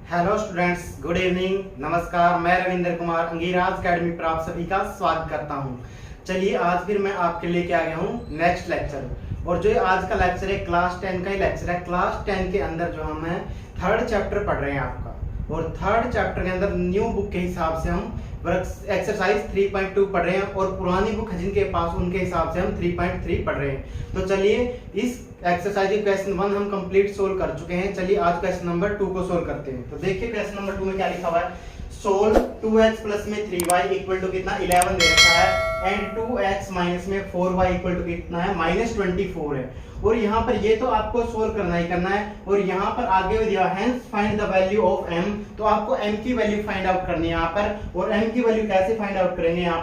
Hello students, good evening, नमस्कार। मैं Ravindra Kumar अंगीराज academy पर आप सभी का स्वागत करता हूं। चलिए आज फिर मैं आपके लेके आ गया हूं नेक्स्ट लेक्चर। और जो आज का लेक्चर है क्लास 10 का ही लेक्चर है। क्लास 10 के अंदर जो हम है थर्ड चैप्टर पढ़ रहे हैं आपका, और थर्ड चैप्टर के अंदर न्यू बुक के हिसाब से हम एक्सरसाइज 3.2 पढ़ रहे हैं, और पुरानी बुक है जिनके पास उनके हिसाब से हम 3.3 पढ़ रहे हैं। तो चलिए इस एक्सरसाइज क्वेश्चन 1 हम कंप्लीट सोल्व कर चुके हैं। चलिए आज क्वेश्चन नंबर 2 को सोल्व करते हैं। तो देखिए क्वेश्चन नंबर 2 में क्या लिखा हुआ है। सोल्व 2x प्लस में 3y इक्वल टू कितना 11 दे रखा है, एंड 2x माइनस में 4y इक्वल टू कितना है -24 है। और यहाँ पर ये तो आपको सोल्व करना ही करना है, और यहाँ पर आगे दिया hence find the value of m, तो आपको m की वैल्यू फाइंड आउट करनी है यहाँ पर। और m की वैल्यू कैसे फाइंड आउट करेंगे, यहाँ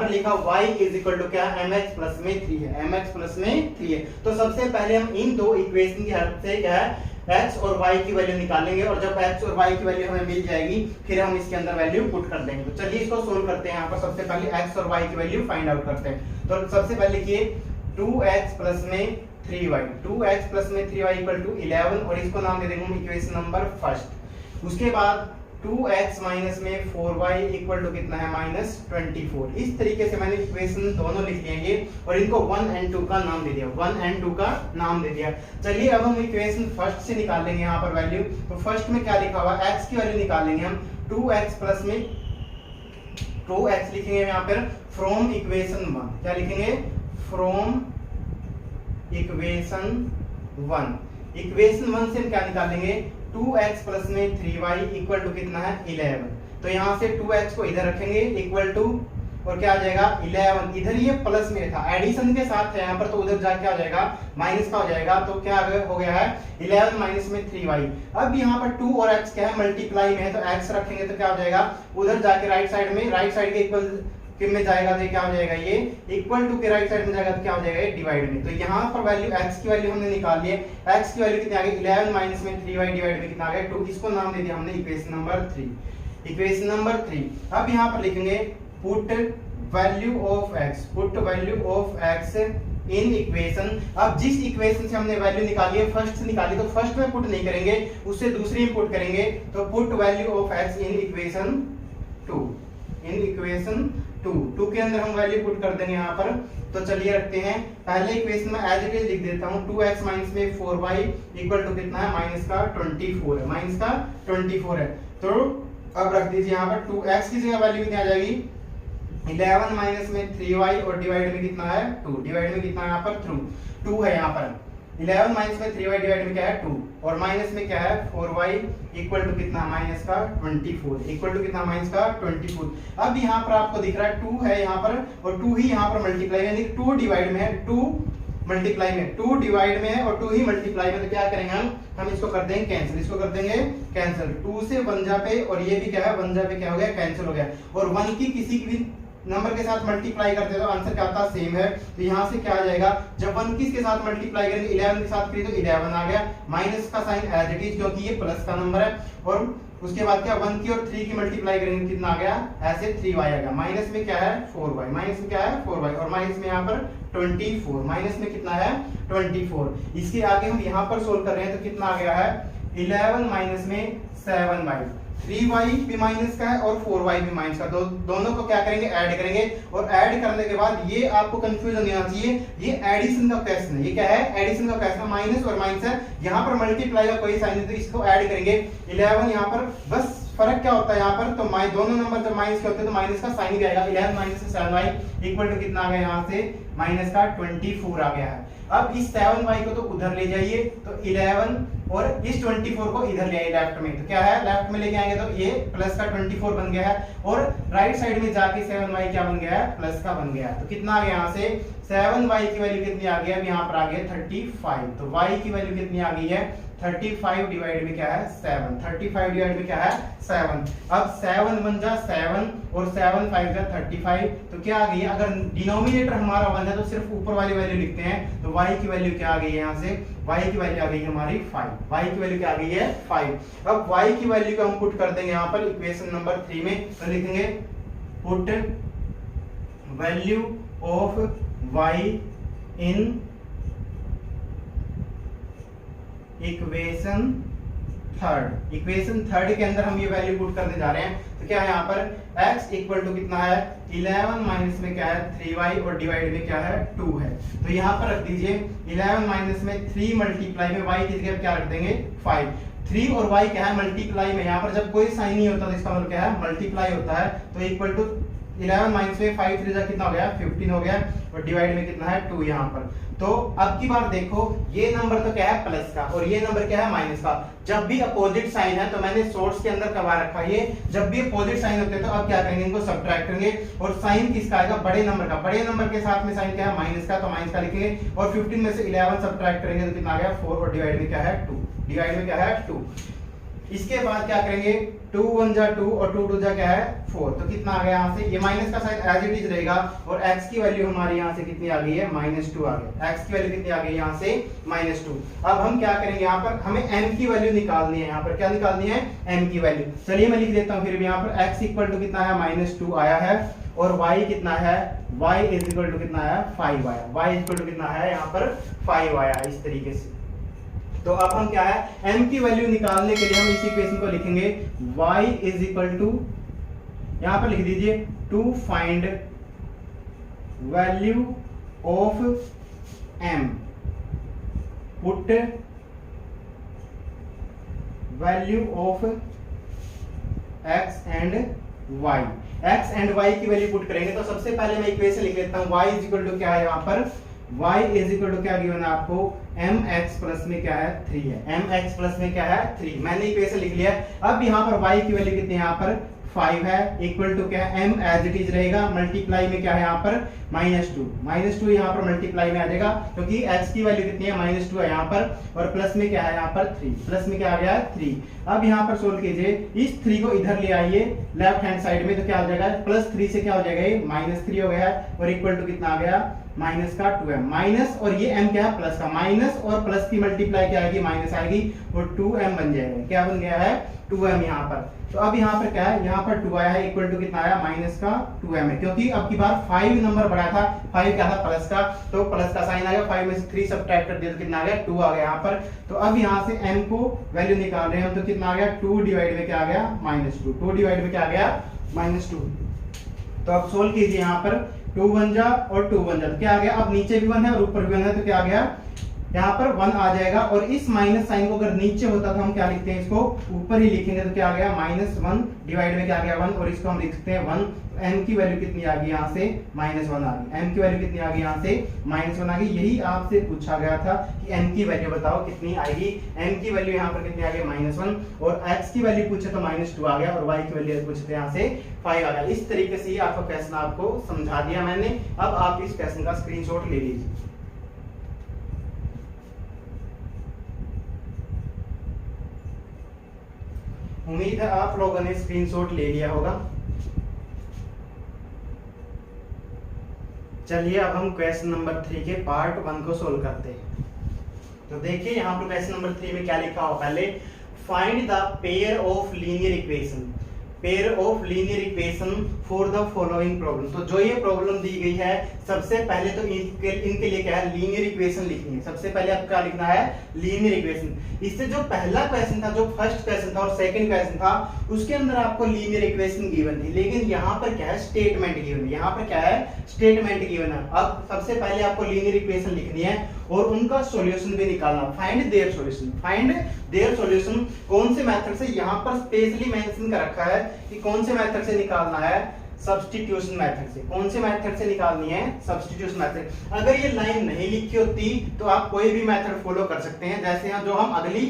पर लिखा y इज इक्वल टू क्या mx प्लस में 3 है, mx प्लस में 3 है। तो सबसे पहले हम इन दो इक्वेशन की हेल्प से क्या है x और y की वैल्यू निकालेंगे, और जब x और y की वैल्यू हमें मिल जाएगी फिर हम इसके अंदर वैल्यू पुट कर देंगे। तो चलिए इसको सोल्व करते हैं। यहाँ पर सबसे पहले x और y की वैल्यू फाइंड आउट करते हैं। तो सबसे पहले लिखिए 2x प्लस में 3y, 2x प्लस में 3y इक्वल टू 11, और इसको नाम दे देंगे हम इक्वेशन नंबर फर्स्ट। उसके बाद 2x माइनस में 4y इक्वल टू कितना है -24। इस तरीके से मैंने इक्वेशन दोनों लिख लिए ये, और इनको 1 and 2 का नाम दे दिया, 1 and 2 का नाम दे दिया। चलिए अब हम इक्वेशन फर्स्ट से निकालेंगे यहाँ पर वैल्यू। तो फर्स्ट में क्या लिखा हुआ है, x की वैल्यू निकालेंगे हम। 2x प्लस में 2x लिखेंगे यहाँ पर फ्रॉम इक्वेशन 1। क्या लिखेंगे, फ्रॉम इक्वेशन 1। इक्वेशन 1 से हम क्या निकालेंगे, 2x प्लस में 3y इक्वल टू कितना है 11। तो यहाँ से 2x को इधर रखेंगे इक्वल टू, और क्या आ जाएगा 11। इधर ये प्लस में था, एडिशन के साथ है यहाँ पर, तो उधर जाके आ जाएगा माइनस का हो जाएगा। तो क्या हो गया है 11 माइनस में 3y। अब यहाँ पर 2 और x क्या है मल्टीप्लाई में है, तो x रखेंगे तो क्या हो जाएगा उधर जाके राइट साइड में, राइट साइड के इक्वल में जाएगा तो क्या हो जाएगा, ये इक्वल टू के राइट साइड में जाएगा तो क्या हो जाएगा डिवाइड में। तो यहाँ पर वैल्यू x की वैल्यू हमने निकाल ली है। x की वैल्यू कितनी आ गई 11 माइनस में 3y डिवाइड में कितना आ गया 2। इसको नाम दे दिया हमने इक्वेशन नंबर 3। Equation number 3। अब यहाँ पर लिखेंगे put value of x, put value of x in equation. अब जिस इक्वेशन से हमने वैल्यू निकाली है फर्स्ट से निकाली, तो फर्स्ट में पुट नहीं करेंगे, उससे दूसरी में पुट करेंगे। तो put value of x in equation 2, in equation 2 के अंदर हम वैल्यू पुट कर देंगे यहाँ पर। तो चलिए रखते हैं पहले इक्वेशन में एज इट इज लिख देता हूँ। 2x माइनस में 4y इक्वल टू कितना है -24 है, -24 है। तो अब रख दीजिए यहाँ पर 2x की जगह वैल्यू कितनी आ जाएगी 11 माइनस में 3y, और डिवाइड में कितना है 2, डिवाइड में कितना है यहाँ पर 2 है। यहाँ पर 11 माइनस में 3y डिवाइड में क्या है 2, और माइनस में क्या है 4y इक्वल टू कितना -24 इक्वल टू कितना -24। अब यहाँ पर आपको दिख रहा है 2 है यहाँ पर, और 2 ही यहाँ पर मल्टीप्लाई में, 2 डिवाइड में है, 2 मल्टीप्लाई में, 2 डिवाइड में है और 2 ही मल्टीप्लाई में। तो क्या करेंगे हम इसको कर देंगे कैंसिल, इसको कर देंगे कैंसिल। 2 से 1 जा पे, और ये भी क्या है 1 जा पे क्या हो गया कैंसिल हो गया। और 1 की किसी भी नंबर के साथ मल्टीप्लाई करते हैं तो आंसर क्या आता है सेम है। तो यहाँ से क्या आ जाएगा, जब 1 किसके साथ मल्टीप्लाई करेंगे 11 के साथ करेंगे तो 11 आ गया, माइनस का साइन एज इट इज क्योंकि ये प्लस का नंबर है। और उसके बाद क्या 1 की और 3 की मल्टीप्लाई करेंगे कितना आ गया, ऐसे 3y आ गया। माइनस में क्या है 4y, माइनस में क्या है 4y, और माइनस में यहाँ पर 24, माइनस में कितना है 24। इसके आगे हम यहाँ पर सोल्व कर रहे हैं तो कितना आ गया है 11 माइनस में 7y, 3y भी माइनस का है और 4y भी माइनस का। दोनों को क्या करेंगे ऐड करेंगे, और ऐड करने के बाद ये आपको कंफ्यूजन नहीं होना चाहिए, ये एडिशन का क्वेश्चन है। ये क्या है एडिशन का क्वेश्चन, माइनस और माइनस है, यहाँ पर मल्टीप्लाई का कोई साइन नहीं, तो इसको ऐड करेंगे 11 यहाँ पर। बस फर्क क्या होता है यहाँ पर, तो दोनों नंबर जब माइनस के होते हैं तो माइनस का साइन भी आएगा। 11 माइनस 7y इक्वल टू कितना आ गया यहाँ से -24 आ गया है। अब इस 7y को तो उधर ले जाइए, तो 11 और इस 24 को इधर ले आइए लेफ्ट में। तो क्या है लेफ्ट में लेके आएंगे तो ये प्लस का 24 बन गया है, और राइट साइड में जाके 7y क्या बन गया है प्लस का बन गया है। तो कितना आ गया यहाँ से 7y की वैल्यू कितनी आ गई है, अब यहाँ पर आ गया 35। तो y की वैल्यू कितनी आ गई है 35 डिवाइड में क्या है 7, 35 डिवाइड में क्या है 7। अब 7 बन जा 7, और 7 5 जा 35। तो क्या आ गई है, अगर डिनोमिनेटर हमारा 1 है तो सिर्फ ऊपर वाली वैल्यू लिखते हैं। तो y की वैल्यू क्या आ गई है यहाँ से, y की वैल्यू आ गई हमारी 5, y की वैल्यू क्या आ गई है 5। अब y की वैल्यू को हम पुट कर देंगे यहाँ पर इक्वेशन नंबर 3 में। तो लिखेंगे put value of y in equation third, equation third के अंदर हम ये वैल्यू पुट करने जा रहे हैं। तो क्या है यहाँ पर x इक्वल टू कितना है 11 माइनस में क्या है 3y और डिवाइड में क्या है 2 है। तो यहाँ पर रख दीजिए 11 माइनस में 3 मल्टीप्लाई में y की जगह क्या रख देंगे 5। 3 और y क्या है मल्टीप्लाई में, यहाँ पर जब कोई साइन नहीं होता तो इसका मतलब क्या है मल्टीप्लाई होता है। तो इक्वल टू 11 माइनस में 5 3 जा कितना हो गया 15 हो गया और डिवाइड में कितना है 2 यहाँ पर। तो अब की बार देखो ये नंबर तो क्या है प्लस का और ये नंबर क्या है माइनस का। जब भी अपोजिट साइन है तो मैंने सोर्स के अंदर करवा रखा है ये, जब भी अपोजिट साइन होते हैं तो अब क्या करेंगे इनको सब्ट्रैक्ट करेंगे और साइन किसका आएगा बड़े नंबर का। बड़े नंबर के साथ में साइन क्या है माइनस का, तो माइनस का लिखेंगे और 15 में से 11 सब्ट्रैक्ट करेंगे तो कितना आ गया 4 और डिवाइड में क्या है 2, डिवाइड में क्या है 2। इसके बाद क्या करेंगे 2 1 जा 2 और 2 2 जा क्या है 4, तो कितना आ गया यहाँ से ये माइनस का साइन एज इट इज रहेगा और x की वैल्यू हमारी यहाँ से कितनी आ गई है -2 आ गई। x की वैल्यू कितनी आ गई यहाँ से -2। अब हम क्या करेंगे यहाँ पर हमें m की वैल्यू निकालनी है। यहाँ पर क्या निकालनी है m की वैल्यू। चलिए मैं लिख देता हूँ फिर भी यहाँ पर x इक्वल टू कितना है -2 आया है और y कितना है y इज इक्वल टू कितना है 5 आया। y इज इक्वल टू कितना है यहाँ पर 5 आया इस तरीके से। तो अब हम क्या है m की वैल्यू निकालने के लिए हम इस इक्वेशन को लिखेंगे y इज इक्वल टू यहां पर लिख दीजिए to find value of m put value of x and y। x and y की वैल्यू पुट करेंगे तो सबसे पहले मैं इक्वेशन लिख लेता हूं y इज इक्वल टू क्या है यहाँ पर y इज इक्वल टू क्या गिवन है आपको mx प्लस में क्या है 3 है। mx प्लस में क्या है 3, मैंने इक्वेशन लिख लिया। अब यहाँ पर y की वैल्यू कितनी है यहाँ पर 5 है इक्वल टू क्या है m एज इट इज रहेगा मल्टीप्लाई में क्या है यहाँ पर -2 यहाँ पर मल्टीप्लाई में आ जाएगा क्योंकि x की वैल्यू कितनी है -2 है यहाँ पर और प्लस में क्या है यहाँ पर 3, प्लस में क्या आ गया 3। अब यहाँ पर सोल्व कीजिए इस 3 को इधर ले आइए लेफ्ट हैंड साइड में तो क्या हो जाएगा +3 से क्या हो जाएगा ये -3 हो गया है और इक्वल टू कितना आ गया माइनस का 2m माइनस और ये m क्या है प्लस का, माइनस और प्लस की मल्टीप्लाई क्या आएगी माइनस आएगी और 2m बन जाएगा। क्या बन गया है 2m यहाँ पर। तो अब यहाँ पर क्या है यहाँ पर 2 आया है इक्वल टू कितना आया माइनस का 2m है क्योंकि अब की बार 5 नंबर बढ़ा था 5 क्या था प्लस का, तो प्लस का साइन आ गया 5 में से 3 सब्ट्रैक्ट कर दिया तो कितना आ गया 2 आ गया यहाँ पर। तो अब यहाँ से m को वैल्यू निकाल रहे हैं तो कितना आ गया 2 डिवाइड में क्या आ गया -2, 2 डिवाइड में क्या आ गया -2। तो अब सोल्व कीजिए यहाँ पर 2 1 जा और 2 1 जा तो क्या आ गया अब नीचे भी 1 है और ऊपर भी 1 है तो क्या आ गया यहाँ पर 1 आ जाएगा और इस माइनस साइन को अगर नीचे होता तो हम क्या लिखते हैं इसको ऊपर ही लिखेंगे तो क्या आ गया -1 डिवाइड में क्या आ गया 1 और इसको हम लिख सकते हैं 1। m की वैल्यू कितनी आ गई यहाँ से -1 आ गई। m की वैल्यू कितनी आ गई यहाँ से -1 आ गई। यही आपसे पूछा गया था कि m की वैल्यू बताओ कितनी आएगी। m की वैल्यू यहाँ पर कितनी आ गई -1 और x की वैल्यू पूछे तो -2 आ गया और y की वैल्यू पूछे तो यहाँ से 5 आ गया। इस तरीके से ही आपका क्वेश्चन आपको समझा दिया मैंने। अब आप इस क्वेश्चन का स्क्रीनशॉट ले लीजिए। उम्मीद है आप लोगों ने स्क्रीनशॉट ले लिया होगा। चलिए अब हम क्वेश्चन नंबर 3 के पार्ट 1 को सोल्व करते हैं। तो देखिए यहाँ पर क्वेश्चन नंबर 3 में क्या लिखा हो, पहले find the pair of linear equation, pair of linear equation for the following problem. तो जो ये प्रॉब्लम दी गई है सबसे पहले तो इनके लिए क्या है लीनियर इक्वेशन लिखनी है। सबसे पहले आपको क्या लिखना है लीनियर इक्वेशन। इससे जो पहला क्वेश्चन था, जो फर्स्ट क्वेश्चन था और सेकंड क्वेश्चन था, उसके अंदर आपको लीनियर इक्वेशन गिवन थी, लेकिन यहाँ पर क्या है स्टेटमेंट गिवन है। यहाँ पर क्या है स्टेटमेंट गिवन है। अब सबसे पहले आपको लीनियर इक्वेशन लिखनी है और उनका सॉल्यूशन भी निकालना। Find their solution, find their solution कौन से मेथड से, यहाँ पर स्पेशली मेंशन कर रखा है कि कौन से मेथड से निकालना है, सब्स्टिट्यूशन मेथड से। कौन से मेथड से निकालनी है, सब्स्टिट्यूशन मेथड। अगर ये लाइन नहीं लिखी होती तो आप कोई भी मेथड फॉलो कर सकते हैं, जैसे यहाँ जो हम अगली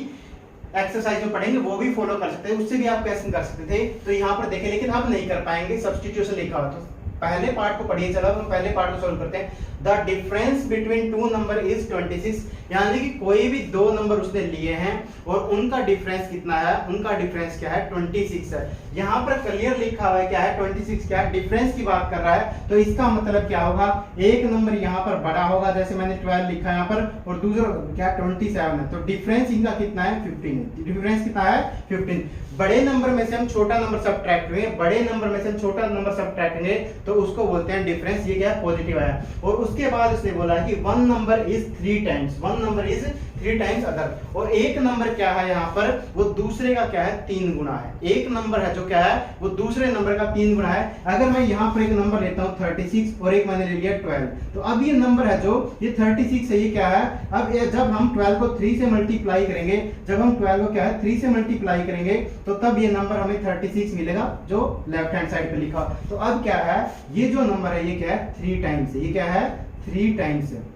एक्सरसाइज में पढ़ेंगे वो भी फॉलो कर सकते हैं, उससे भी आप क्वेश्चन कर सकते थे। तो यहाँ पर देखें, लेकिन अब नहीं कर पाएंगे, सब्स्टिट्यूशन लिखा हो। तो पहले पार्ट को पढ़िए। चलो हम पहले पार्ट को सॉल्व करते हैं। The difference between two number is 26, यानी कि कोई भी दो नंबर उसने लिए हैं और उनका डिफरेंस कितना है, उनका डिफरेंस क्या है 26 है। यहाँ पर क्लियर लिखा हुआ है क्या है 26 क्या है, डिफरेंस की बात कर रहा है। तो इसका मतलब क्या होगा, एक नंबर यहाँ पर बड़ा होगा, जैसे मैंने 12 लिखा है यहाँ पर, और दूसरा क्या 27 है। तो डिफरेंस इनका कितना है 15 है। डिफरेंस कितना है 15। बड़े नंबर में से हम छोटा नंबर सब्ट्रैक्ट करेंगे, बड़े नंबर में से हम छोटा नंबर सब्ट्रैक्ट करेंगे तो उसको बोलते हैं डिफरेंस। ये क्या है पॉजिटिव है। और उसके बाद उसने बोला कि one number is 3 times, one number is 3 times other. और एक नंबर क्या है यहाँ पर, वो दूसरे का क्या है 3 गुना है। एक नंबर है जो क्या है वो दूसरे नंबर का 3 गुना है। अगर मैं यहाँ पर एक नंबर लेता हूँ 36 और एक मैंने ले लिया 12, तो अब ये नंबर है जो ये 36 है, ये क्या है, अब जब हम 12 को 3 से मल्टीप्लाई करेंगे, जब हम 12 को क्या है 3 से मल्टीप्लाई करेंगे तो तब ये नंबर हमें 36 मिलेगा जो लेफ्ट हैंड साइड पे लिखा। तो अब क्या है, ये जो नंबर है ये क्या है 3 टाइम्स है। ये क्या है 3 टाइम्स है।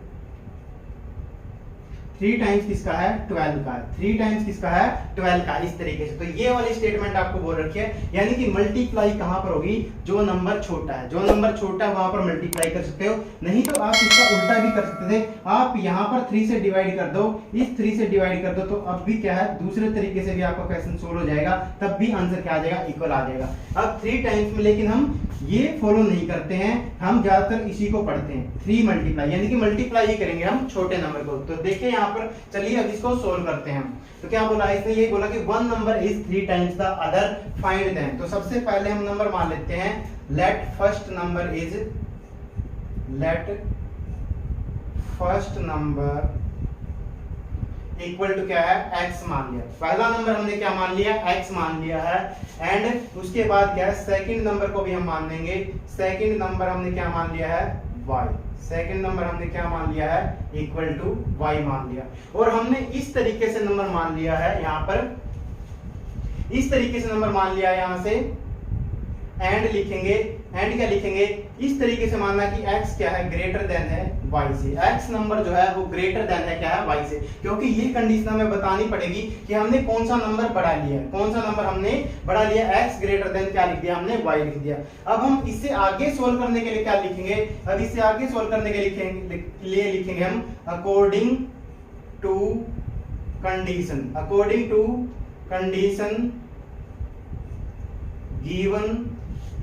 3 टाइम्स किसका है 12 का। 3 टाइम्स किसका है 12 का। इस तरीके से तो ये वाली स्टेटमेंट आपको बोल रखी है, यानी कि मल्टीप्लाई कहां पर होगी, जो नंबर छोटा है, जो नंबर छोटा है वहां पर मल्टीप्लाई कर सकते हो। नहीं तो आप इसका उल्टा भी कर सकते थे, आप यहां पर 3 से डिवाइड कर दो, इस 3 से डिवाइड कर दो, तो अब भी क्या है दूसरे तरीके से भी आपका क्वेश्चन सोल्व हो जाएगा, तब भी आंसर क्या आ जाएगा इक्वल आ जाएगा। अब 3 टाइम्स में लेकिन हम ये फॉलो नहीं करते हैं, हम ज्यादातर इसी को पढ़ते हैं 3 मल्टीप्लाई, यानी कि मल्टीप्लाई ही करेंगे हम छोटे नंबर को। तो देखिए यहाँ पर, चलिए अब इसको सोल्व करते हैं हम। तो क्या बोला इसने, ये बोला कि one number is 3 times the other, find them. तो सबसे पहले हम नंबर मान लेते हैं, let first number equal to क्या है x मान लिया। पहला नंबर हमने क्या मान लिया x मान लिया है, एंड उसके बाद क्या है सेकंड नंबर को भी हम मान लेंगे। सेकंड नंबर हमने क्या मान लिया है y। सेकंड नंबर हमने क्या मान लिया है इक्वल टू y मान लिया। और हमने इस तरीके से नंबर मान लिया है, यहाँ पर इस तरीके से नंबर मान लिया है, यहाँ से एंड लिखेंगे। एंड क्या लिखेंगे, इस तरीके से मानना कि x क्या है ग्रेटर देन है y से। x नंबर जो है वो ग्रेटर देन है क्या है y से, क्योंकि ये कंडीशन हमें बतानी पड़ेगी कि हमने कौन सा नंबर बढ़ा लिया है, कौन सा नंबर हमने बढ़ा लिया। x ग्रेटर देन क्या लिख दिया हमने y लिख दिया। अब हम इससे आगे सोल्व करने के लिए क्या लिखेंगे, अब इससे आगे सोल्व करने के लिए लिखेंगे हम according to condition given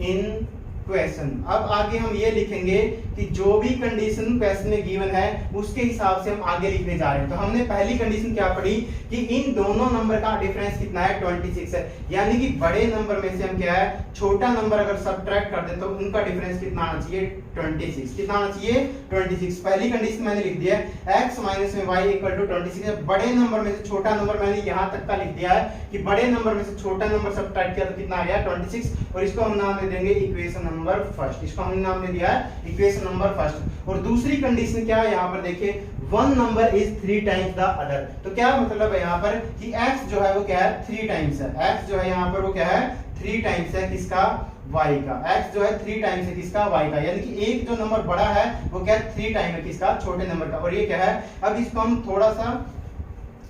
in question. अब आगे हम ये लिखेंगे कि जो भी कंडीशन क्वेश्चन में गिवन है उसके हिसाब से हम आगे लिखने जा रहे हैं। तो हमने पहली कंडीशन क्या पढ़ी कि इन दोनों नंबर का डिफरेंस कितना है 26 है, यानी कि बड़े नंबर में से हम क्या है छोटा नंबर अगर सब्ट्रैक्ट कर दे तो उनका डिफरेंस कितना आना चाहिए 26। कितना आना चाहिए 26। पहली कंडीशन मैंने लिख दिया है x माइनस में y इक्वल टू 26 है। बड़े नंबर में से छोटा नंबर मैंने यहाँ तक का लिख दिया है कि बड़े नंबर में से छोटा नंबर सब्ट्रैक्ट किया तो कितना आ गया 26, और इसको हम नाम दे देंगे इक्वेशन नंबर फर्स्ट। इसको हमने नाम दे दिया है इक्वेशन नंबर फर्स्ट। और दूसरी कंडीशन क्या है, यहाँ पर देखिए one number is 3 times the other. तो क्या मतलब है यहाँ पर कि x जो है वो क्या है 3 टाइम्स है। x जो है यहाँ पर वो क्या है 3 टाइम्स है किसका y का। x जो है 3 टाइम्स है किसका y का, यानी कि एक जो नंबर बड़ा है वो क्या 3 टाइम है किसका छोटे नंबर का। और ये क्या है, अब इसको हम थोड़ा सा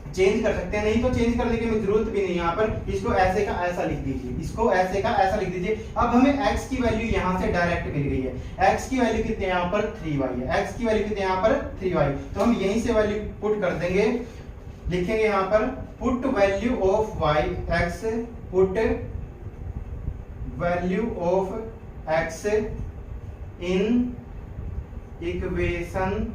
चेंज कर सकते हैं, नहीं तो चेंज करने की जरूरत भी नहीं। यहाँ पर इसको ऐसे का ऐसा लिख दीजिए, इसको ऐसे का ऐसा लिख दीजिए। अब हमें x की वैल्यू यहाँ से डायरेक्ट मिल गई है। x की वैल्यू कितनी है यहाँ पर 3y है। x की वैल्यू कितनी है यहाँ पर 3y। तो हम यहीं से वैल्यू पुट कर देंगे, लिखेंगे यहाँ पर put value of y x, put value of x in equation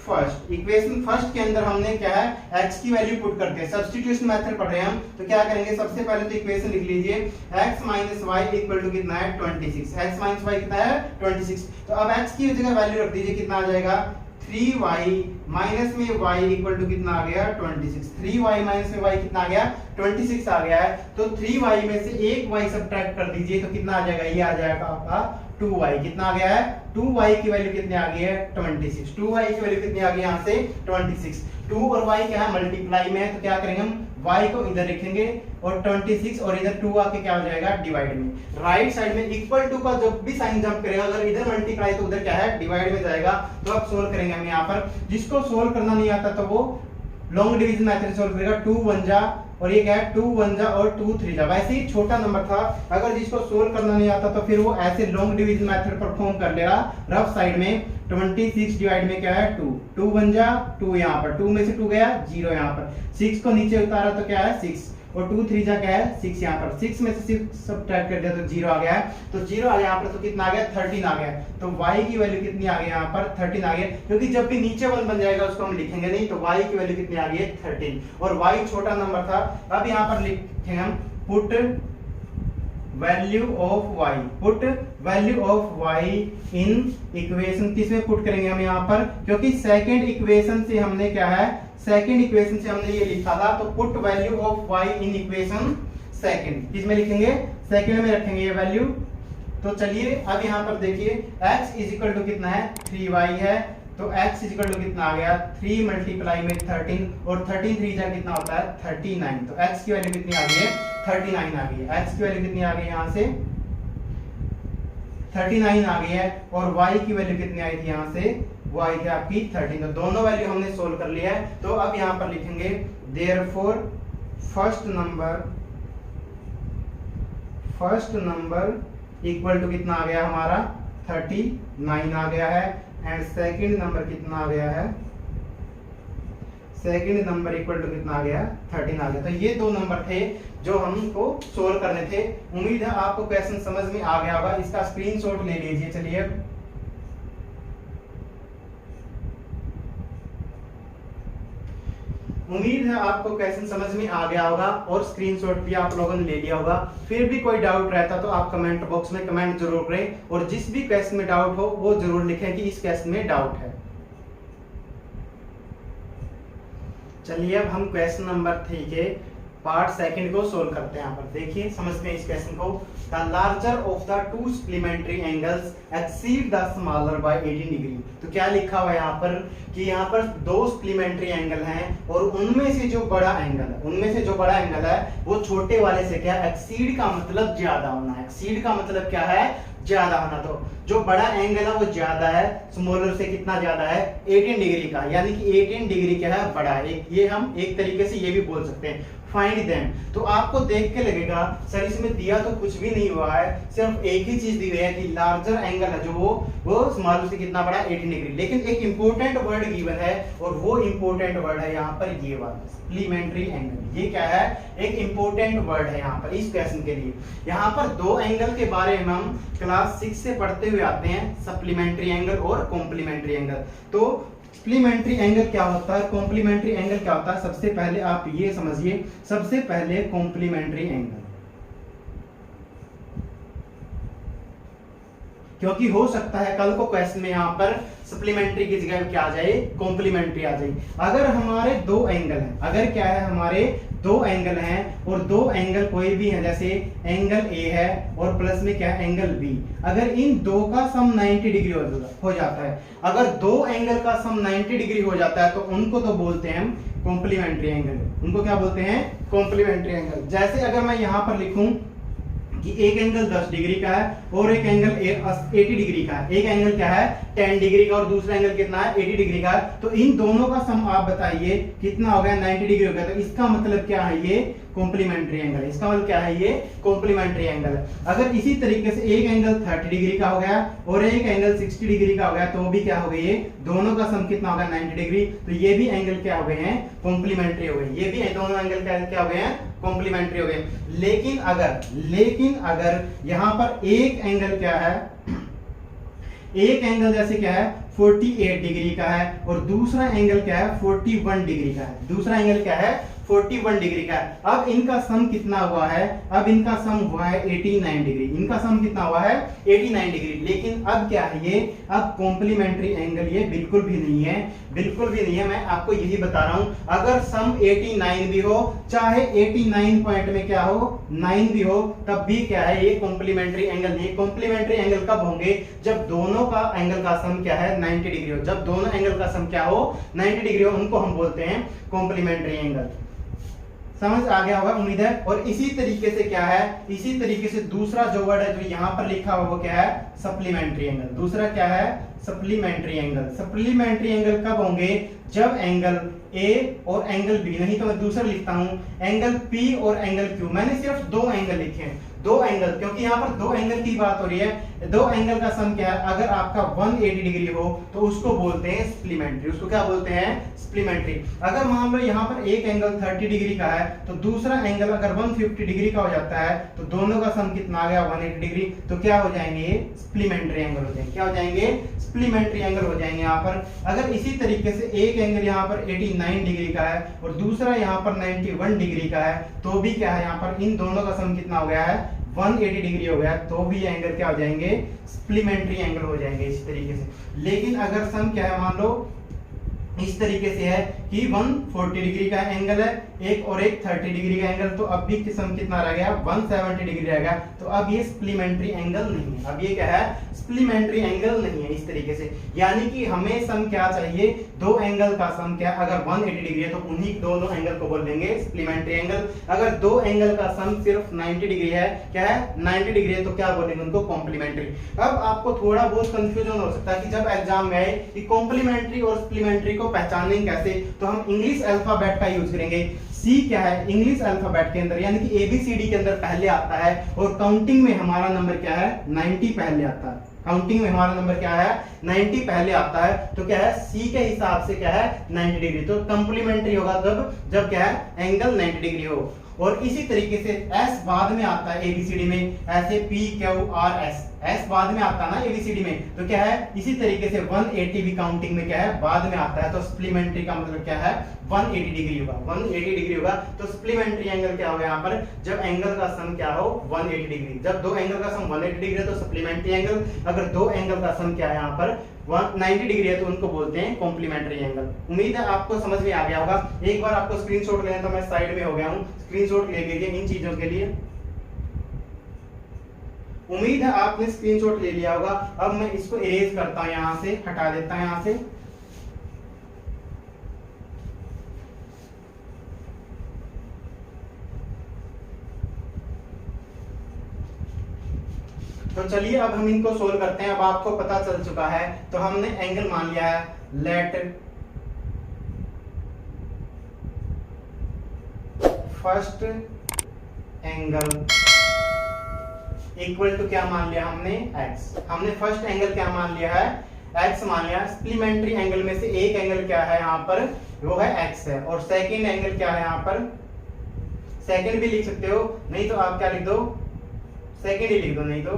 first. Equation first के अंदर हमने क्या है x की वैल्यू पुट करते हैं, सब्स्टिट्यूशन मेथड पढ़ रहे हैं हम। तो क्या करेंगे, सबसे पहले तो इक्वेशन लिख लीजिए x minus y equal to कितना है 26। x माइनस y कितना है 26। तो अब x की जगह वैल्यू रख दीजिए, कितना आ जाएगा 3y माइनस में y इक्वल टू कितना आ गया 26। 3y माइनस में y कितना आ गया 26 आ गया है। तो 3y में से एक y सब्ट्रैक्ट कर दीजिए तो कितना आ जाएगा, ये आ जाएगा आपका 2y। कितना आ गया है 2y की वैल्यू कितनी आ गई है 26। 2y की वैल्यू कितनी आ गई यहाँ से 26। 2 और y क्या है मल्टीप्लाई में है, तो क्या करेंगे हम y को इधर लिखेंगे और 26 और इधर 2 आके क्या हो जाएगा डिवाइड में। राइट साइड में इक्वल टू का जब भी साइन जंप करेगा, अगर इधर मल्टीप्लाई तो उधर क्या है डिवाइड में जाएगा। तो अब सोल्व करेंगे हम यहाँ पर, जिसको सोल्व करना नहीं आता तो वो लॉन्ग डिवीजन मेथड सोल्व करेगा। 2 1 जा और ये क्या है 2 1 जा और 2 3 जा। वैसे ही छोटा नंबर था, अगर जिसको सोल्व करना नहीं आता तो फिर वो ऐसे लॉन्ग डिवीजन मेथड परफॉर्म कर लेगा रफ साइड में। 26 डिवाइड में क्या है 2, 2 1 जा 2 यहाँ पर, 2 में से 2 गया 0 यहाँ पर, 6 को नीचे उतारा तो क्या है 6 और 2 3 जा क्या है 6 यहाँ पर, 6 में से 6 सब्ट्रैक्ट कर दिया तो 0 आ गया है। तो 0 आ गया यहाँ पर, तो कितना आ गया 13 आ गया। तो y की वैल्यू कितनी आ गई यहाँ पर 13 आ गई, क्योंकि जब भी नीचे 1 बन जाएगा उसको हम लिखेंगे नहीं। तो y की वैल्यू कितनी आ गई है 13, और y छोटा नंबर था। अब यहाँ पर लिखेंगे हम put value of y, put value of y in equation. किसमें पुट करेंगे हम यहाँ पर, क्योंकि सेकंड इक्वेशन से हमने क्या है सेकंड इक्वेशन से हमने ये लिखा था, तो put value of y in equation second, किसमें लिखेंगे, सेकंड में रखेंगे ये वैल्यू। तो चलिए अब यहाँ पर देखिए x इज इक्वल टू कितना है 3y है, तो x इज इक्वल टू कितना आ गया 3 मल्टीप्लाई में 13 और 13 3 जा कितना होता है 39, तो x की वैल्यू कितनी आ गई है 39 आ गई है। x की वैल्यू कितनी आ गई यहाँ से 39 आ गई है, और y की वैल्यू कितनी आई थी यहाँ से, y थी आपकी 13, तो दोनों वैल्यू हमने सोल्व कर लिया है। तो अब यहाँ पर लिखेंगे therefore first number equal to कितना आ गया हमारा 39 आ गया है, एंड सेकंड नंबर कितना आ गया है, सेकंड नंबर इक्वल टू कितना आ गया 13 आ गया। तो ये दो नंबर थे जो हमको सोल्व करने थे। उम्मीद है आपको क्वेश्चन समझ में आ गया होगा, इसका स्क्रीनशॉट ले लीजिए। चलिए उम्मीद है आपको क्वेश्चन समझ में आ गया होगा और स्क्रीनशॉट भी आप लोगों ने ले लिया होगा। फिर भी कोई डाउट रहता तो आप कमेंट बॉक्स में कमेंट जरूर करें, और जिस भी क्वेश्चन में डाउट हो वो जरूर लिखें कि इस क्वेश्चन में डाउट है। चलिए अब हम क्वेश्चन नंबर 3 के पार्ट सेकंड को सोल्व करते हैं। यहाँ पर देखिए समझते हैं इस क्वेश्चन को। The larger of the two supplementary angles exceed the smaller by 18 degree. तो क्या लिखा हुआ है यहाँ पर कि यहाँ पर दो सप्लीमेंट्री एंगल हैं और उनमें से जो बड़ा एंगल है वो छोटे वाले से क्या एक्सीड का मतलब ज्यादा होना है। एक्सीड का मतलब क्या है, ज्यादा होना। तो जो बड़ा एंगल है वो ज्यादा है, स्मॉलर से कितना ज्यादा है 18 डिग्री का, यानी कि 18 डिग्री क्या है बड़ा है। ये हम एक तरीके से ये भी बोल सकते हैं फाइंड देम। तो आपको देख के लगेगा सर इसमें दिया तो कुछ भी नहीं हुआ है, सिर्फ एक ही चीज दी हुई है कि लार्जर एंगल है जो वो स्मॉलर से कितना बड़ा 18 डिग्री। लेकिन एक इंपॉर्टेंट वर्ड गिवन है और वो इंपॉर्टेंट वर्ड है यहाँ पर ये वाला सप्लीमेंट्री एंगल। ये क्या है, एक इंपॉर्टेंट वर्ड है यहाँ पर इस क्वेश्चन के लिए। यहाँ पर दो एंगल के बारे में हम क्लास 6 से पढ़ते हुए आते हैं, सप्लीमेंट्री एंगल और कॉम्प्लीमेंट्री एंगल। तो सप्लीमेंट्री एंगल क्या होता है, कॉम्प्लीमेंट्री एंगल क्या होता है, सबसे पहले आप ये समझिए। सबसे पहले कॉम्प्लीमेंट्री एंगल, क्योंकि हो सकता है कल को क्वेश्चन में यहाँ पर सप्लीमेंट्री की जगह क्या आ जाए, कॉम्प्लीमेंट्री आ जाए। अगर हमारे दो एंगल हैं, अगर क्या है हमारे दो एंगल हैं और दो एंगल कोई भी है, जैसे एंगल ए है और प्लस में क्या है एंगल बी, अगर इन दो का सम 90 डिग्री हो जाता है, अगर दो एंगल का सम 90 डिग्री हो जाता है तो उनको तो बोलते हैं हम कॉम्प्लीमेंट्री एंगल। उनको क्या बोलते हैं, कॉम्प्लीमेंट्री एंगल। जैसे अगर मैं यहां पर लिखूं कि एक एंगल 10 डिग्री का है और एक एंगल 80 डिग्री का है, एक एंगल क्या है 10 डिग्री का और दूसरा एंगल कितना है 80 डिग्री का है, तो इन दोनों का सम आप बताइए कितना हो गया, 90 डिग्री हो गया। तो इसका मतलब क्या है, ये कॉम्प्लीमेंट्री एंगल है। इसका मतलब क्या है, ये कॉम्प्लीमेंट्री एंगल है। अगर इसी तरीके से एक एंगल 30 डिग्री का हो गया और एक एंगल 60 डिग्री का हो गया तो भी क्या हो गया, ये दोनों का सम कितना होगा 90 डिग्री, तो ये भी एंगल क्या हो गए हैं, कॉम्प्लीमेंट्री हो गए। ये भी दोनों एंगल क्या हो गए हैं, कॉम्प्लीमेंट्री हो गए। लेकिन अगर यहां पर एक एंगल क्या है, एक एंगल जैसे क्या है 48 डिग्री का है और दूसरा एंगल क्या है 41 डिग्री का है, दूसरा एंगल क्या है 41 डिग्री का है। अब इनका सम कितना हुआ है, अब इनका सम हुआ है 89 डिग्री, इनका सम कितना हुआ है 89 डिग्री। लेकिन अब क्या है ये, अब कॉम्प्लीमेंट्री एंगल ये बिल्कुल भी नहीं है, बिल्कुल भी नहीं है। मैं आपको यही बता रहा हूं, अगर सम 89 भी हो, चाहे 89 पॉइंट में क्या हो 9 भी हो, तब भी क्या है ये कॉम्प्लीमेंट्री एंगल नहीं। कॉम्प्लीमेंट्री एंगल कब होंगे, जब दोनों का एंगल का सम क्या है 90 डिग्री हो। जब दोनों एंगल का सम क्या हो 90 डिग्री हो, उनको हम बोलते हैं कॉम्प्लीमेंट्री एंगल। समझ आ गया होगा उम्मीद है। और इसी तरीके से क्या है, इसी तरीके से दूसरा जो वर्ड है जो यहाँ पर लिखा हुआ वो क्या है, सप्लीमेंट्री एंगल। दूसरा क्या है, सप्लीमेंट्री एंगल। सप्लीमेंट्री एंगल कब होंगे, जब एंगल ए और एंगल बी, नहीं तो मैं दूसरा लिखता हूं एंगल पी और एंगल क्यू। मैंने सिर्फ दो एंगल लिखे हैं, दो एंगल, क्योंकि यहाँ पर दो एंगल की बात हो रही है। दो एंगल का सम क्या है, अगर आपका 180 डिग्री हो तो उसको बोलते हैं सप्लीमेंट्री, उसको क्या बोलते हैं सप्लीमेंट्री। अगर मान लो यहाँ पर एक एंगल 30 डिग्री का है तो दूसरा एंगल अगर 150 डिग्री का हो जाता है तो दोनों का सम कितना आ गया 180 डिग्री, तो क्या हो जाएंगे सप्लीमेंट्री एंगल हो जाएंगे। क्या हो जाएंगे, सप्लीमेंट्री एंगल हो जाएंगे यहाँ पर। अगर इसी तरीके से एक एंगल यहाँ पर 89 डिग्री का है और दूसरा यहाँ पर 91 डिग्री का है, तो भी क्या है यहाँ पर इन दोनों का सम कितना हो गया है 180 डिग्री हो गया, तो भी एंगल क्या हो जाएंगे सप्लीमेंट्री एंगल हो जाएंगे इसी तरीके से। लेकिन अगर सम क्या है, मान लो इस तरीके से है कि 140 डिग्री का एंगल है एक और एक 30 डिग्री का एंगल, तो अब भी किस्म कितना रह गया 170 डिग्री रह गया। तो अब ये सप्लीमेंट्री एंगल नहीं है, अब ये क्या है सप्लीमेंट्री एंगल नहीं है इस तरीके से। यानी कि हमें सम क्या चाहिए, दो एंगल का सम क्या, अगर 180 डिग्री है तो उन्हीं दोनों एंगल को बोल देंगे सप्लीमेंट्री एंगल। अगर दो एंगल का सम सिर्फ 90 डिग्री है, क्या है 90 डिग्री है, तो क्या बोलेंगे उनको कॉम्प्लीमेंट्री। अब आपको थोड़ा बहुत कंफ्यूजन हो सकता है कि जब एग्जाम में आए कि कॉम्प्लीमेंट्री और सप्लीमेंट्री को पहचानेंगे कैसे, तो हम इंग्लिश अल्फाबेट का यूज करेंगे। सी क्या है इंग्लिश अल्फाबेट के अंदर यानी कि एबीसीडी के अंदर पहले आता है, और काउंटिंग में हमारा नंबर क्या है 90 पहले आता है। काउंटिंग में हमारा नंबर क्या है 90 पहले आता है, तो क्या है सी के हिसाब से क्या है 90 डिग्री। तो कॉम्प्लीमेंट्री होगा तब जब क्या है एंगल 90 डिग्री हो। और इसी तरीके से एस बाद में आता है एबीसीडी में, ऐसे P Q R S, S बाद में आता है ना एबीसीडी में, तो क्या है इसी तरीके से 180 भी काउंटिंग में क्या है बाद में आता है। तो सप्लीमेंट्री का मतलब क्या है 180 डिग्री होगा, 180 डिग्री होगा। तो सप्लीमेंट्री एंगल क्या होगा यहाँ पर, जब एंगल का सम क्या हो 180 डिग्री। जब दो एंगल का सम 180 डिग्री है तो सप्लीमेंट्री एंगल, अगर दो एंगल का सम क्या है यहाँ पर 190 डिग्री है तो उनको बोलते हैं कॉम्प्लीमेंट्री एंगल। उम्मीद है आपको समझ में आ गया होगा। एक बार आपको स्क्रीनशॉट लेना, तो मैं साइड में हो गया हूँ, स्क्रीनशॉट ले लीजिए इन चीजों के लिए। उम्मीद है आपने स्क्रीनशॉट ले लिया होगा। अब मैं इसको इरेज करता हूं, यहां से हटा देता हूं यहां से। तो चलिए अब हम इनको सोल्व करते हैं। अब आपको पता चल चुका है, तो हमने एंगल मान लिया है let first angle equal to क्या मान लिया हमने x। हमने फर्स्ट एंगल क्या मान लिया है x मान लिया। सप्लीमेंट्री एंगल में से एक एंगल क्या है यहाँ पर, वो है x है। और सेकंड एंगल क्या है यहाँ पर, सेकंड भी लिख सकते हो, नहीं तो आप क्या लिख दो सेकंड ही लिख दो, नहीं तो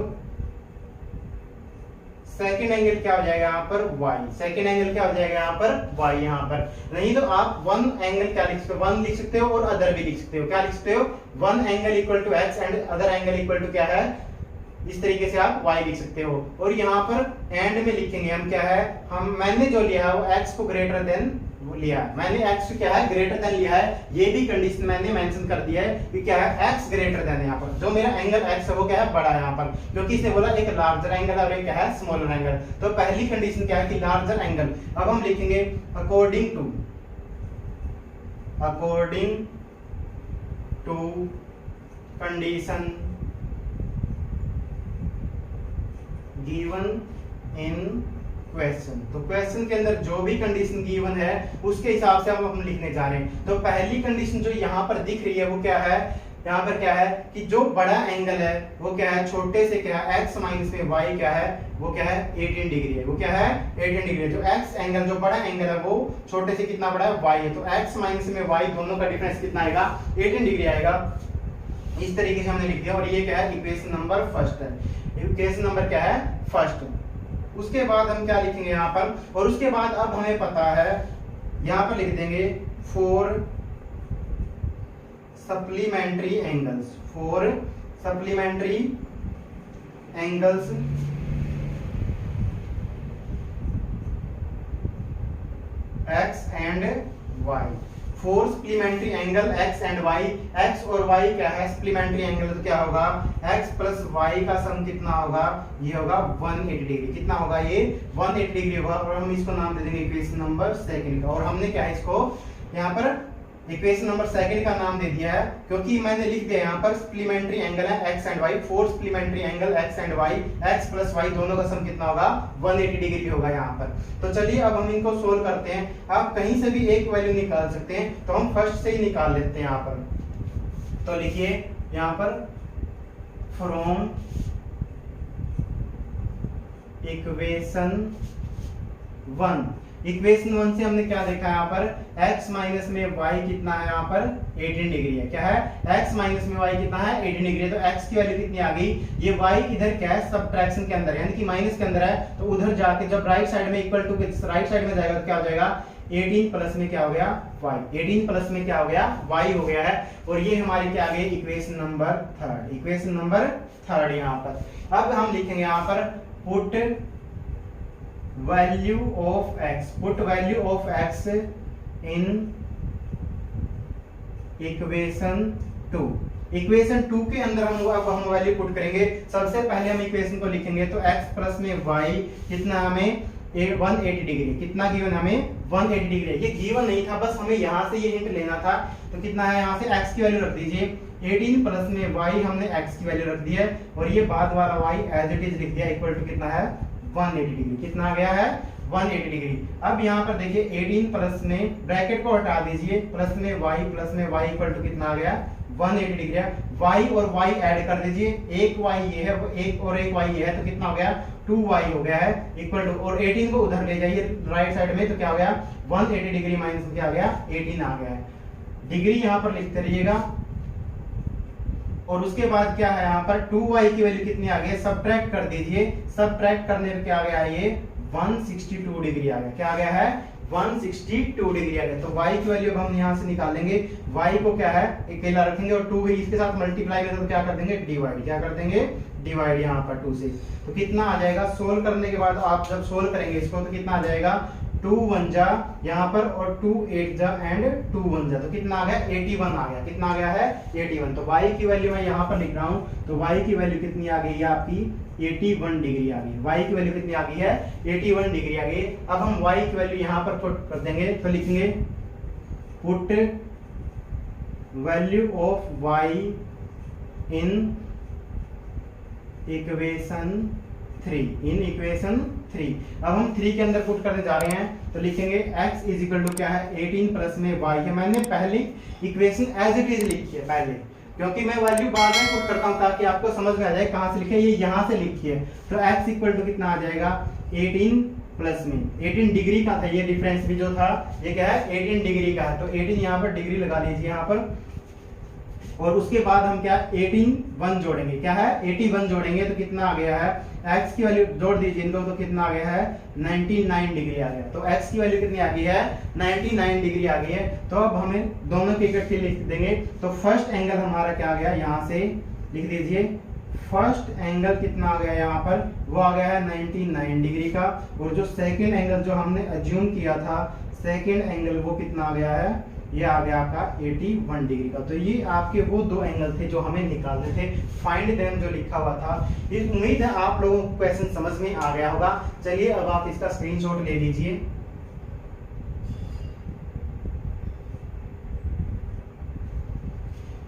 सेकंड एंगल क्या हो जाएगा यहाँ पर y। सेकंड एंगल क्या हो जाएगा यहाँ पर y यहाँ पर। नहीं तो आप वन एंगल क्या लिख सकते हो, वन लिख सकते हो और अदर भी लिख सकते हो। क्या लिख सकते हो, one angle equal to x and other angle equal to क्या है, इस तरीके से आप y लिख सकते हो। और यहाँ पर एंड में लिखेंगे हम क्या है, हम मैंने जो लिया है वो x को ग्रेटर देन लिया है, मैंने x क्या है ग्रेटर देन लिया है। ये भी कंडीशन मैंने मेंशन कर दिया है कि क्या है x ग्रेटर देन, यहाँ पर जो मेरा एंगल x है वो क्या है बड़ा है यहाँ पर, क्योंकि इसने बोला एक लार्जर एंगल और एक क्या है स्मॉलर एंगल। तो पहली कंडीशन क्या है कि लार्जर एंगल। अब हम लिखेंगे according to condition given in question. तो क्वेश्चन के अंदर जो भी कंडीशन गिवन है उसके हिसाब से हम लिखने जा रहे हैं। तो पहली कंडीशन जो यहाँ पर दिख रही है वो क्या है, यहाँ पर क्या है कि जो बड़ा एंगल है वो क्या है छोटे से क्या है x माइनस में y क्या है वो क्या है 18 डिग्री है, वो क्या है 18 डिग्री है। जो x एंगल जो बड़ा एंगल है वो छोटे से कितना बड़ा है y है। तो x माइनस में y दोनों का डिफरेंस कितना आएगा 18 डिग्री आएगा। इस तरीके से हमने लिख दिया। और ये क्या है इक्वेशन नंबर फर्स्ट है, इक्वेशन नंबर क्या है फर्स्ट। उसके बाद हम क्या लिखेंगे यहाँ पर, और उसके बाद अब हमें पता है यहाँ पर लिख देंगे four supplementary angles, four supplementary angles x and y। Four supplementary angle x and y। x और y क्या है सप्लीमेंट्री एंगल, तो क्या होगा x प्लस y का सम कितना होगा, ये होगा 180 डिग्री। कितना होगा ये 180 डिग्री होगा। और हम इसको नाम दे देंगे इक्वेशन नंबर सेकंड का। और हमने क्या है इसको यहाँ पर इक्वेशन नंबर सेकंड का नाम दे दिया है क्योंकि मैंने लिख दिया यहाँ पर सप्लीमेंट्री एंगल है x and y। Four supplementary angle x and y, x plus y दोनों का सम कितना होगा 180 डिग्री होगा यहाँ पर। तो चलिए अब हम इनको सोल्व करते हैं। आप कहीं से भी एक वैल्यू निकाल सकते हैं, तो हम फर्स्ट से ही निकाल लेते हैं यहाँ पर। तो लिखिए यहाँ पर फ्रॉम इक्वेशन 1। इक्वेशन 1 से हमने क्या देखा यहाँ पर x माइनस में y कितना है यहाँ पर 18 डिग्री है। क्या है x माइनस में y कितना है 18 डिग्री है। तो x की वैल्यू कितनी आ गई, ये y इधर क्या है सबट्रैक्शन के अंदर यानी कि माइनस के अंदर है, तो उधर जाके जब राइट साइड में इक्वल टू राइट साइड में जाएगा तो क्या हो जाएगा 18 प्लस में क्या हो गया y, 18 प्लस में क्या हो गया y हो गया है। और ये हमारी क्या आ गई equation number third, equation number third यहाँ पर। अब हम लिखेंगे यहाँ पर put value of x, put value of x in equation 2। Equation 2 के अंदर हम वैल्यू पुट करेंगे। सबसे पहले हम इक्वेशन को लिखेंगे तो x प्लस में y कितना हमें 180 डिग्री, कितना गिवन हमें 180 डिग्री। ये गिवन नहीं था, बस हमें यहाँ से ये हिंट लेना था। तो कितना है, यहाँ से x की वैल्यू रख दीजिए 18 प्लस में y हमने x की वैल्यू रख दी है और ये बाद वाला y एज इट इज लिख दिया इक्वल टू कितना है 180 डिग्री। कितना आ गया है 180 डिग्री। अब यहाँ पर देखिए 18 प्लस में ब्रैकेट को हटा दीजिए, प्लस में y इक्वल टू कितना आ गया 180 डिग्री। y और y ऐड कर दीजिए, एक y ये है एक और एक y ये है, तो कितना हो गया 2y हो गया है इक्वल टू, और 18 को उधर ले जाइए राइट साइड में, तो क्या हो गया 180 डिग्री माइनस क्या आ गया 18 आ गया है। डिग्री यहाँ पर लिखते रहिएगा। और उसके बाद क्या है यहाँ पर 2y की वैल्यू कितनी आ गई, सब्ट्रैक्ट कर दीजिए। सब्ट्रैक्ट करने पर क्या आ गया, ये 162 डिग्री आ गया। क्या आ गया है 162 डिग्री आ गया। तो y की वैल्यू अब हम यहाँ से निकालेंगे। y को क्या है अकेला रखेंगे और 2 इसके साथ मल्टीप्लाई करें तो क्या कर देंगे डिवाइड, क्या कर देंगे डिवाइड यहाँ पर 2 से। तो कितना आ जाएगा, सोल्व करने के बाद आप जब सोल्व करेंगे इसको तो कितना आ जाएगा 2 1 जा यहाँ पर और 2 8 जा एंड 2 1 जा, तो कितना आ गया 81 आ गया। कितना आ गया है 81। तो y की वैल्यू मैं यहाँ पर लिख रहा हूँ, तो y की वैल्यू कितनी आ गई है आपकी 81 डिग्री आ गई। y की वैल्यू कितनी आ गई है 81 डिग्री आ गई। अब हम y की वैल्यू यहाँ पर पुट कर देंगे, तो लिखेंगे put value of y in equation 3। अब हम 3 के अंदर पुट करने जा रहे हैं, तो लिखेंगे x इज इक्वल टू क्या है 18 प्लस में y है। मैंने पहले इक्वेशन एज इट इज लिखी है पहले, क्योंकि मैं वैल्यू बाद में पुट करता हूं ताकि आपको समझ में आ जाए कहां से लिखे, ये यहां से लिखिए। तो x इक्वल टू कितना आ जाएगा 18 प्लस में 18 डिग्री का था, ये डिफरेंस भी जो था ये क्या है 18 डिग्री का है। तो 18 यहाँ पर डिग्री लगा लीजिए यहाँ पर, और उसके बाद हम क्या 81 जोड़ेंगे, क्या है 81 जोड़ेंगे तो कितना आ गया है x की वैल्यू जोड़ दीजिए इनको, तो कितना आ गया है 99 डिग्री आ गया। तो x की वैल्यू कितनी आ गई है 99 डिग्री आ गई है। तो अब हमें दोनों के इकट्ठे लिख देंगे। तो फर्स्ट एंगल हमारा क्या आ गया, यहाँ से लिख दीजिए फर्स्ट एंगल कितना आ गया यहाँ पर, वो आ गया है 99 डिग्री का। और जो सेकेंड एंगल जो हमने अज्यूम किया था सेकेंड एंगल वो कितना आ गया है, ये आ गया आपका 81 डिग्री का। तो ये आपके वो दो एंगल थे जो हमें निकालने थे, फाइंड देम जो लिखा हुआ था। इस उम्मीद है आप लोगों को क्वेश्चन समझ में आ गया होगा। चलिए अब आप इसका स्क्रीनशॉट ले लीजिए।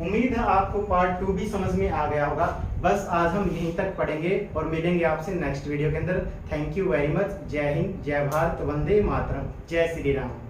उम्मीद है आपको पार्ट 2 भी समझ में आ गया होगा। बस आज हम यहीं तक पढ़ेंगे और मिलेंगे आपसे नेक्स्ट वीडियो के अंदर। Thank you very much. जय हिंद, जय भारत, वंदे मातरम, जय श्री राम।